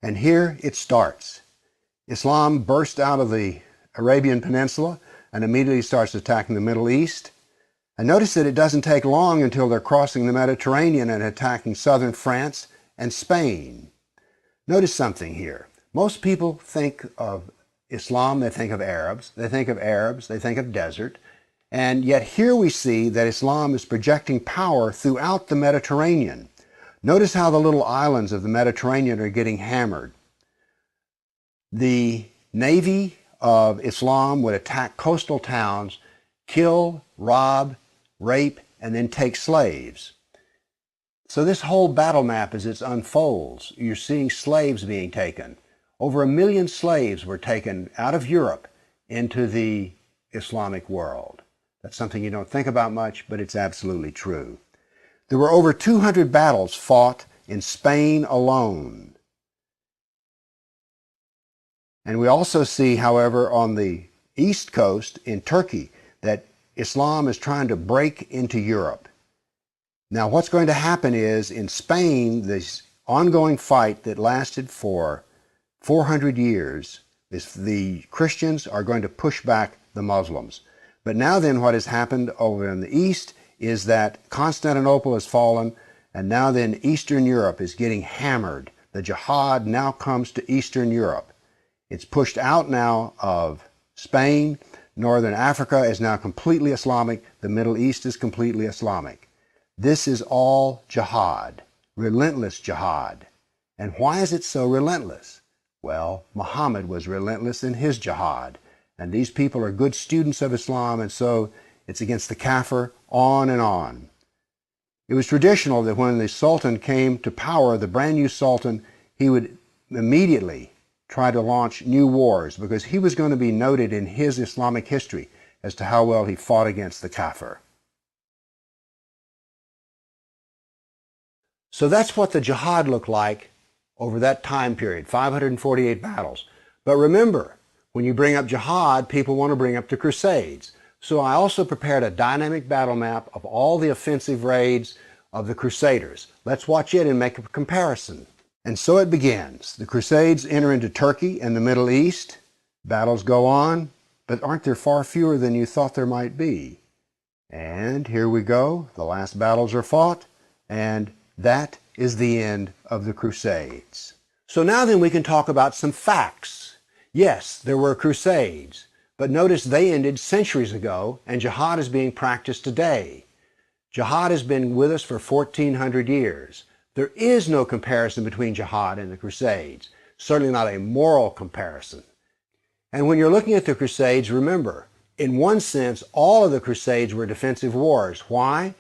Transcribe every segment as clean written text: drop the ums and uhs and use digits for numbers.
And here it starts. Islam burst out of the Arabian Peninsula and immediately starts attacking the Middle East. And notice that it doesn't take long until they're crossing the Mediterranean and attacking southern France and Spain. Notice something here. Most people think of Islam, they think of Arabs, they think of desert. And yet here we see that Islam is projecting power throughout the Mediterranean. Notice how the little islands of the Mediterranean are getting hammered. The navy of Islam would attack coastal towns, kill, rob, rape, and then take slaves. So this whole battle map, as it unfolds, you're seeing slaves being taken. Over 1 million slaves were taken out of Europe into the Islamic world. That's something you don't think about much, but it's absolutely true. There were over 200 battles fought in Spain alone. And we also see, however, on the east coast in Turkey, that Islam is trying to break into Europe. Now, what's going to happen is, in Spain, this ongoing fight that lasted for 400 years, the Christians are going to push back the Muslims. But now then, what has happened over in the east is that Constantinople has fallen, and now then Eastern Europe is getting hammered. The jihad now comes to Eastern Europe. It's pushed out now of Spain. Northern Africa is now completely Islamic. The Middle East is completely Islamic. This is all jihad, relentless jihad. And why is it so relentless? Well, Muhammad was relentless in his jihad. And these people are good students of Islam, and so it's against the kafir, on and on. It was traditional that when the Sultan came to power, the brand new Sultan, he would immediately try to launch new wars because he was going to be noted in his Islamic history as to how well he fought against the kafir. So that's what the jihad looked like over that time period, 548 battles. But remember, when you bring up jihad, people want to bring up the Crusades. So I also prepared a dynamic battle map of all the offensive raids of the Crusaders. Let's watch it and make a comparison. And so it begins. The Crusades enter into Turkey and the Middle East. Battles go on, but aren't there far fewer than you thought there might be? And here we go. The last battles are fought, and that is the end of the Crusades. So now then we can talk about some facts. Yes, there were Crusades, but notice they ended centuries ago, and jihad is being practiced today. Jihad has been with us for 1,400 years. There is no comparison between jihad and the Crusades, certainly not a moral comparison. And when you're looking at the Crusades, remember, in one sense, all of the Crusades were defensive wars. Why?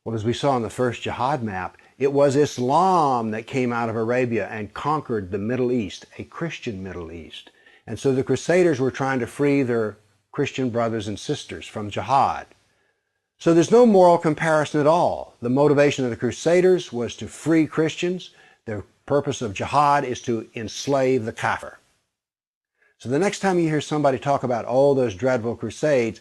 Well, as we saw in the first jihad map, it was Islam that came out of Arabia and conquered the Middle East, a Christian Middle East. And so the Crusaders were trying to free their Christian brothers and sisters from jihad. So there's no moral comparison at all. The motivation of the Crusaders was to free Christians. The purpose of jihad is to enslave the kafir. So the next time you hear somebody talk about, oh, those dreadful Crusades,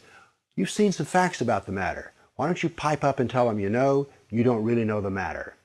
you've seen some facts about the matter. Why don't you pipe up and tell them, you know, you don't really know the matter.